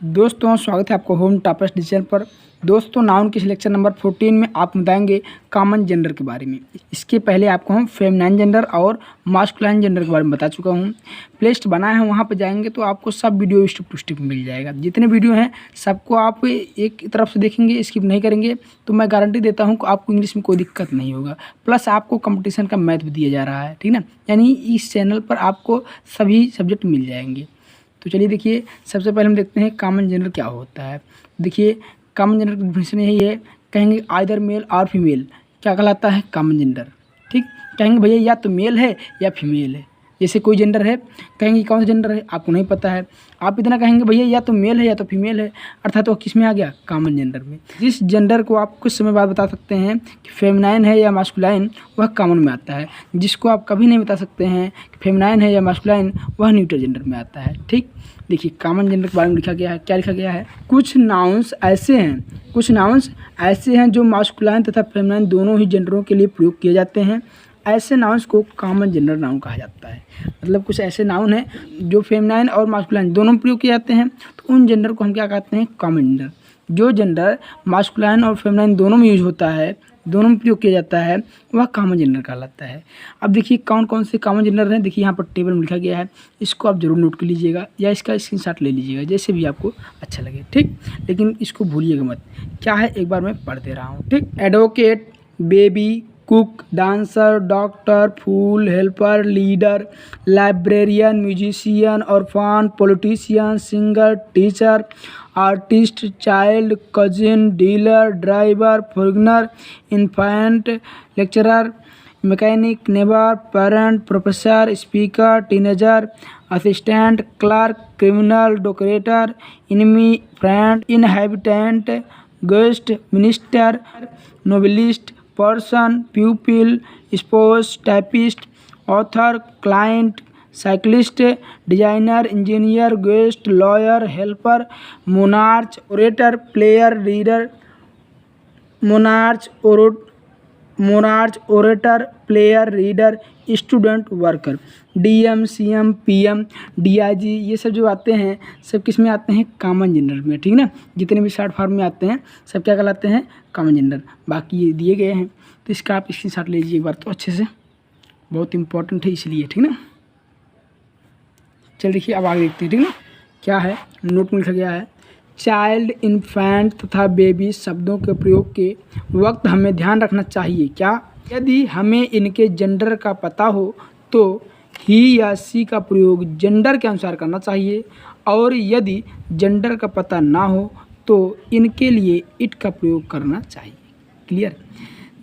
दोस्तों स्वागत है आपको होम टॉपर्स डिसीजन पर। दोस्तों नाउन के सिलेक्शन नंबर 14 में आप बताएंगे कॉमन जेंडर के बारे में। इसके पहले आपको हम फेमिनाइन जेंडर और मास्कुलाइन जेंडर के बारे में बता चुका हूँ। प्लेलिस्ट बनाया है, वहाँ पर जाएंगे तो आपको सब वीडियो स्टेप टू स्टेप मिल जाएगा। जितने वीडियो हैं सबको आप एक तरफ से देखेंगे, स्किप नहीं करेंगे तो मैं गारंटी देता हूँ कि आपको इंग्लिश में कोई दिक्कत नहीं होगा। प्लस आपको कंपटीशन का मैथ भी दिया जा रहा है, ठीक ना। यानी इस चैनल पर आपको सभी सब्जेक्ट मिल जाएंगे। तो चलिए देखिए, सबसे पहले हम देखते हैं कॉमन जेंडर क्या होता है। देखिए कॉमन जेंडर की डेफिनेशन यही है, कहेंगे आइदर मेल और फीमेल क्या कहलाता है कॉमन जेंडर। ठीक, कहेंगे भैया या तो मेल है या फीमेल है। जैसे कोई जेंडर है, कहेंगे कौन सा जेंडर है आपको नहीं पता है, आप इतना कहेंगे भैया या तो मेल है या तो फीमेल है, अर्थात वो किस में आ गया, कॉमन जेंडर में। जिस जेंडर को आप कुछ समय बाद बता सकते हैं कि फेमिनाइन है या मास्कुलाइन, वह कॉमन में आता है। जिसको आप कभी नहीं बता सकते हैं कि फेमिनाइन है या मास्कुलाइन, वह न्यूट्रल जेंडर में आता है। ठीक, देखिए कॉमन जेंडर के बारे में लिखा गया है। क्या लिखा गया है, कुछ नाउन्स ऐसे हैं जो मास्कुलाइन तथा फेमिनाइन दोनों ही जेंडरों के लिए प्रयोग किए जाते हैं। ऐसे नाउन्स को कॉमन जेंडर नाउन कहा जाता है। मतलब कुछ ऐसे नाउन हैं जो फेमिनाइन और मास्कुलाइन दोनों में प्रयोग किए जाते हैं, तो उन जेंडर को हम क्या कहते हैं, कॉमन जेंडर। जो जेंडर मास्कुलाइन और फेमिनाइन दोनों में यूज होता है, दोनों में प्रयोग किया जाता है, वह कॉमन जेंडर कहलाता है। अब देखिए कौन कौन से कॉमन जेंडर हैं। देखिए यहाँ पर टेबल में लिखा गया है, इसको आप जरूर नोट कर लीजिएगा या इसका स्क्रीनशॉट ले लीजिएगा, जैसे भी आपको अच्छा लगे। ठीक, लेकिन इसको भूलिएगा मत, क्या है एक बार मैं पढ़ दे रहा हूँ। ठीक, advocate, baby, cook, dancer, doctor, fool, helper, leader, librarian, musician, orphan, politician, singer, teacher, artist, child, cousin, dealer, driver, foreigner, infant, lecturer, mechanic, neighbour, parent, professor, speaker, teenager, assistant, clerk, criminal, decorator, enemy, friend, inhabitant, guest, minister, novelist, person, pupil, sports, typist, author, client, cyclist, designer, engineer, guest, lawyer, helper, monarch, orator, player, reader, monarch, orator, player, reader, student, worker, DM, CM, PM, DIG, ये सब जो आते हैं सब किस में आते हैं, कॉमन जेंडर में। ठीक ना, जितने भी शॉर्ट फॉर्म में आते हैं सब क्या कहलाते हैं, कॉमन जेंडर। बाकी ये दिए गए हैं तो इसका आप स्क्रीनशॉट ले लीजिए एक बार तो अच्छे से, बहुत इंपॉर्टेंट है इसलिए। ठीक ना, चल देखिए अब आगे देखते हैं। ठीक ना, क्या है, नोट में लिखा गया है, चाइल्ड, इन्फेंट तथा बेबी शब्दों के प्रयोग के वक्त हमें ध्यान रखना चाहिए। क्या, यदि हमें इनके जेंडर का पता हो तो ही या सी का प्रयोग जेंडर के अनुसार करना चाहिए, और यदि जेंडर का पता ना हो तो इनके लिए इट का प्रयोग करना चाहिए। क्लियर।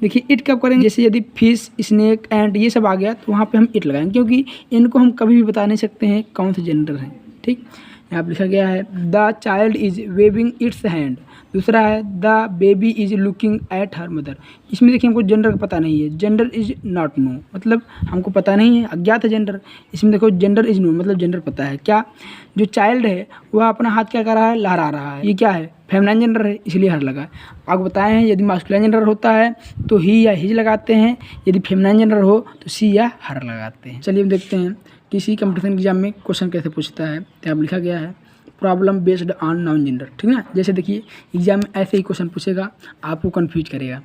देखिए इट कब करेंगे, जैसे यदि फिश, स्नेक, एंड ये सब आ गया तो वहाँ पे हम इट लगाएंगे, क्योंकि इनको हम कभी भी बता नहीं सकते हैं कौन से जेंडर हैं। ठीक, यहाँ पर लिखा गया है, the child is waving its hand. दूसरा है, the baby is looking at her mother. इसमें देखिए हमको जेंडर का पता नहीं है, जेंडर इज नॉट नो, मतलब हमको पता नहीं है, अज्ञात है जेंडर। इसमें देखो जेंडर इज नो, मतलब जेंडर पता है। क्या, जो चाइल्ड है वह अपना हाथ क्या कर रहा है, लहरा रहा है, ये क्या है, फेमिनाइन जेंडर है इसलिए हर लगा। आपको बताए हैं यदि मास्कुलाइन जेंडर होता है तो ही या हिज लगाते हैं, यदि फेमिनाइन जेंडर हो तो सी या हर लगाते हैं। चलिए हम देखते हैं किसी कंपटीशन एग्जाम में क्वेश्चन कैसे पूछता है। तो अब लिखा गया है, problem based on noun gender. ठीक है, जैसे देखिए एग्जाम में ऐसे ही क्वेश्चन पूछेगा, आपको कंफ्यूज करेगा।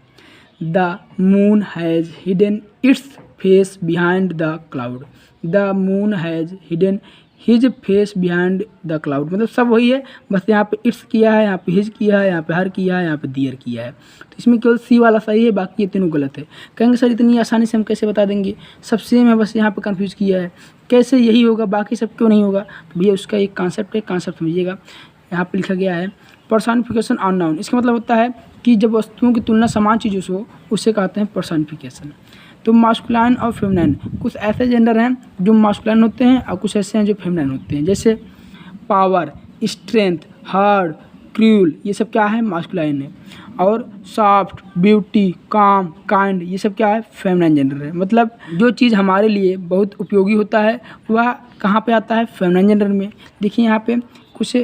The moon has hidden its face behind the cloud. The moon has hidden his face behind the cloud, मतलब सब वही है, बस यहाँ पे इट्स किया है, यहाँ पे हिज किया है, यहाँ पे हर किया है, यहाँ पे दियर किया है। तो इसमें केवल सी वाला सही है, बाकी ये तीनों गलत है। कहेंगे सर इतनी आसानी से हम कैसे बता देंगे, सब सेम है, बस यहाँ पे कंफ्यूज किया है, कैसे यही होगा बाकी सब क्यों नहीं होगा। तो भैया उसका एक कॉन्सेप्ट है, कॉन्सेप्ट समझिएगा। यहाँ पे लिखा गया है, पर्सनिफिकेशन ऑन नाउन। इसका मतलब होता है कि जब वस्तुओं की तुलना समान चीज़ों से हो उसे कहते हैं पर्सनिफिकेशन। तो मास्कुलाइन और फेमिनाइन, कुछ ऐसे जेंडर हैं जो मास्कुलाइन होते हैं और कुछ ऐसे हैं जो फेमिनाइन होते हैं। जैसे पावर, स्ट्रेंथ, हार्ड, क्रूल, ये सब क्या है, मास्कुलाइन है। और सॉफ्ट, ब्यूटी, काम, काइंड, ये सब क्या है, फेमिनाइन जेंडर है। मतलब जो चीज़ हमारे लिए बहुत उपयोगी होता है वह कहाँ पे आता है, फेमिनाइन जेंडर में। देखिए यहाँ पे कुछ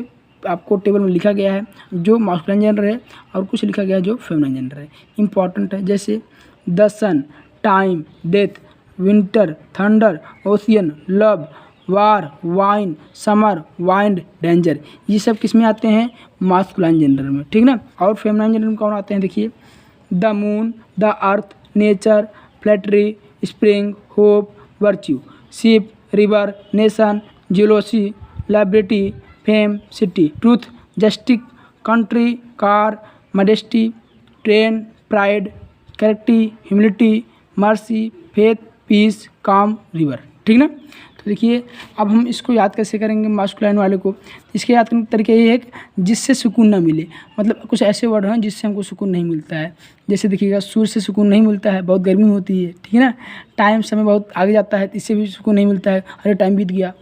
आपको टेबल में लिखा गया है जो मास्कुलाइन जेंडर है और कुछ लिखा गया है जो फेमिनाइन जेंडर है, इंपॉर्टेंट है। जैसे the sun, time, death, winter, thunder, ocean, love, war, wine, summer, wind, danger, ये सब किस में आते हैं? मास्कुलाइन जेंडर में, ठीक ना। और फेमिनाइन जेंडर में कौन आते हैं? देखिए, the moon, the earth, nature, flattery, spring, hope, virtue, ship, river, nation, jealousy, liberty, fame, city, truth, justice, country, car, modesty, train, pride, charity, humility, mercy, faith, peace, काम, रिवर, ठीक ना। तो देखिए अब हम इसको याद कैसे करेंगे मास्कुलाइन वाले को? इसके याद करने का तरीका ये है कि जिससे सुकून ना मिले, मतलब कुछ ऐसे वर्ड हैं जिससे हमको सुकून नहीं मिलता है। जैसे देखिएगा, सूर्य से सुकून नहीं मिलता है, बहुत गर्मी होती है, ठीक है ना। टाइम, समय बहुत आगे जाता है, इससे भी सुकून नहीं मिलता है, अरे टाइम बीत गया।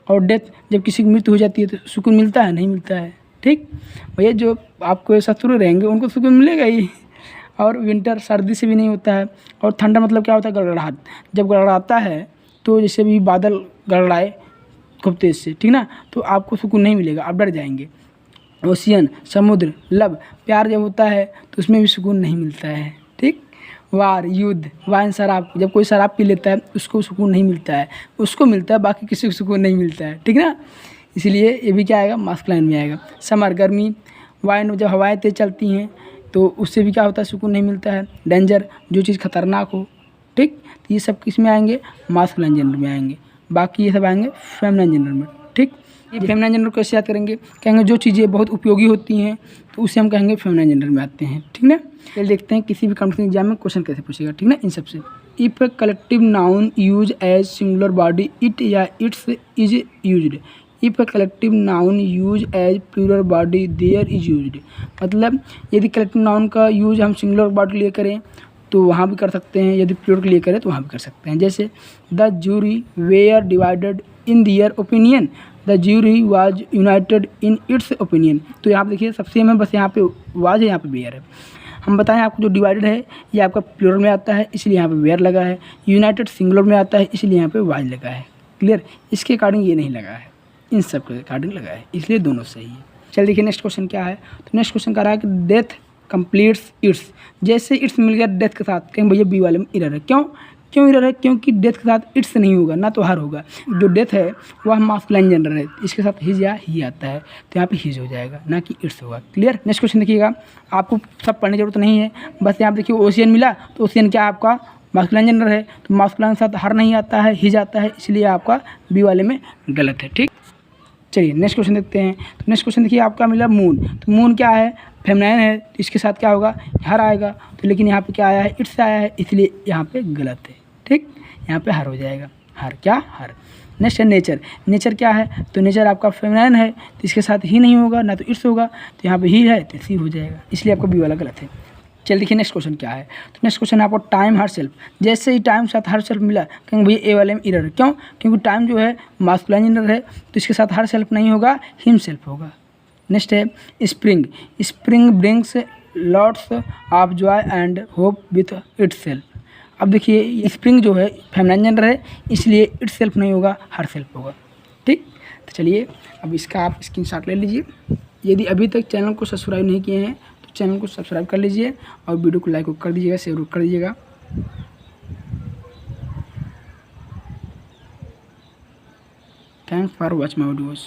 और डेथ, जब किसी की मृत्यु हो जाती है तो सुकून मिलता है? नहीं मिलता है, ठीक। भैया जो आपको शत्रु रहेंगे उनको सुकून मिलेगा ही। और विंटर, सर्दी से भी नहीं होता है। और ठंडा मतलब क्या होता है? गड़गड़ाहट, जब गड़गड़ाता है तो जैसे भी बादल गड़गड़ाए खूब तेज से, ठीक ना, तो आपको सुकून नहीं मिलेगा, आप डर जाएंगे। ओशियन, समुद्र, लव, प्यार जब होता है तो उसमें भी सुकून नहीं मिलता है, ठीक। वार, युद्ध, वाइन, शराब, जब कोई शराब पी लेता है उसको सुकून नहीं मिलता है, उसको मिलता है, बाकी किसी को सुकून नहीं मिलता है, ठीक ना। इसलिए ये भी क्या आएगा? मास्कुलाइन में आएगा। समर, गर्मी, वाइन, जब हवाएं तेज चलती हैं तो उससे भी क्या होता है? सुकून नहीं मिलता है। डेंजर, जो चीज़ खतरनाक हो, ठीक। तो ये सब किस में आएंगे? मास्कुलाइन जेंडर में आएंगे। बाकी ये सब आएंगे फेमिनाइन जेंडर में, ठीक। ये फेमिनाइन जेंडर को कैसे याद करेंगे? कहेंगे जो चीज़ें बहुत उपयोगी होती हैं तो उसे हम कहेंगे फेमिनाइन जेंडर में आते हैं, ठीक ना। चलिए देखते हैं किसी भी कॉम्पिटिशन एग्जाम में क्वेश्चन कैसे पूछेगा, ठीक ना। इन सबसे, if a collective noun use as singular body it या it's is used, if a collective noun use as plural body there is used, मतलब यदि कलेक्टिव नाउन का यूज हम सिंगुलर बॉडी लिए करें तो वहाँ भी कर सकते हैं, यदि प्लूरल के लिए करें तो वहाँ भी कर सकते हैं। जैसे the jury were divided in their opinion, the jury was united in its opinion. तो यहाँ पर देखिए सबसे में बस यहाँ पे वाज है, यहाँ पे वेयर है। हम बताएं आपको, जो डिवाइडेड है ये आपका प्लूरल में आता है इसलिए यहाँ पे वेयर लगा है, यूनाइटेड सिंगुलर में आता है इसलिए यहाँ पे वाज लगा है, क्लियर। इसके अकॉर्डिंग ये नहीं लगा है, इन सब के अकॉर्डिंग लगा है, इसलिए दोनों सही है। चल देखिए नेक्स्ट क्वेश्चन क्या है। तो नेक्स्ट क्वेश्चन कह रहा है कि डेथ कंप्लीट्स इट्स, जैसे इट्स मिल गया डेथ के साथ, कहें भैया बी वाले में इरर है। क्यों इरर है? क्योंकि डेथ के साथ इट्स नहीं होगा, ना तो हर होगा। जो डेथ है वह मास्कुलाइन जेंडर है, इसके साथ हिज या ही आता है तो यहाँ पे हिज हो जाएगा, ना कि इट्स होगा, क्लियर। नेक्स्ट क्वेश्चन देखिएगा, आपको सब पढ़ने की जरूरत नहीं है, बस यहाँ पे देखिए ओशियन मिला तो ओशियन क्या आपका मास्कुलाइन जेंडर है, तो मास्कुलाइन के साथ हर नहीं आता है, हिज आता है, इसलिए आपका बी वाले में गलत है, ठीक। चलिए नेक्स्ट क्वेश्चन देखते हैं। तो नेक्स्ट क्वेश्चन देखिए आपका मिला मून, तो मून क्या है? फेमिनाइन है, तो इसके साथ क्या होगा? हर आएगा, तो लेकिन यहाँ पे क्या आया है? इट्स आया है, इसलिए यहाँ पे गलत है, ठीक। यहाँ पे हर हो जाएगा, हर क्या? हर। नेक्स्ट है नेचर, नेचर क्या है? तो नेचर आपका फेमिनाइन है तो इसके साथ ही नहीं होगा, ना तो इट्स होगा, तो यहाँ पे ही है तो सी हो जाएगा, इसलिए आपका बी वाला गलत है। चल देखिए नेक्स्ट क्वेश्चन क्या है। तो नेक्स्ट क्वेश्चन है आपको टाइम हर सेल्फ, जैसे ही टाइम साथ हर सेल्फ मिला कहेंगे भैया ए वाले में इरर। क्यों? क्योंकि टाइम जो है मास्कुलाइन जेंडर है तो इसके साथ हर सेल्फ नहीं होगा, हिम सेल्फ होगा। नेक्स्ट है spring, spring brings lots of Joy and hope with its self. अब देखिए स्प्रिंग जो है फेमिनाइन जेंडर है इसलिए इट्स सेल्फ नहीं होगा, हर सेल्फ होगा, ठीक। तो चलिए अब इसका आप स्क्रीनशॉट ले लीजिए। यदि अभी तक चैनल को सब्सक्राइब नहीं किए हैं चैनल को सब्सक्राइब कर लीजिए और वीडियो को लाइक कर दीजिएगा, शेयर कर दीजिएगा। Thanks for watch my videos.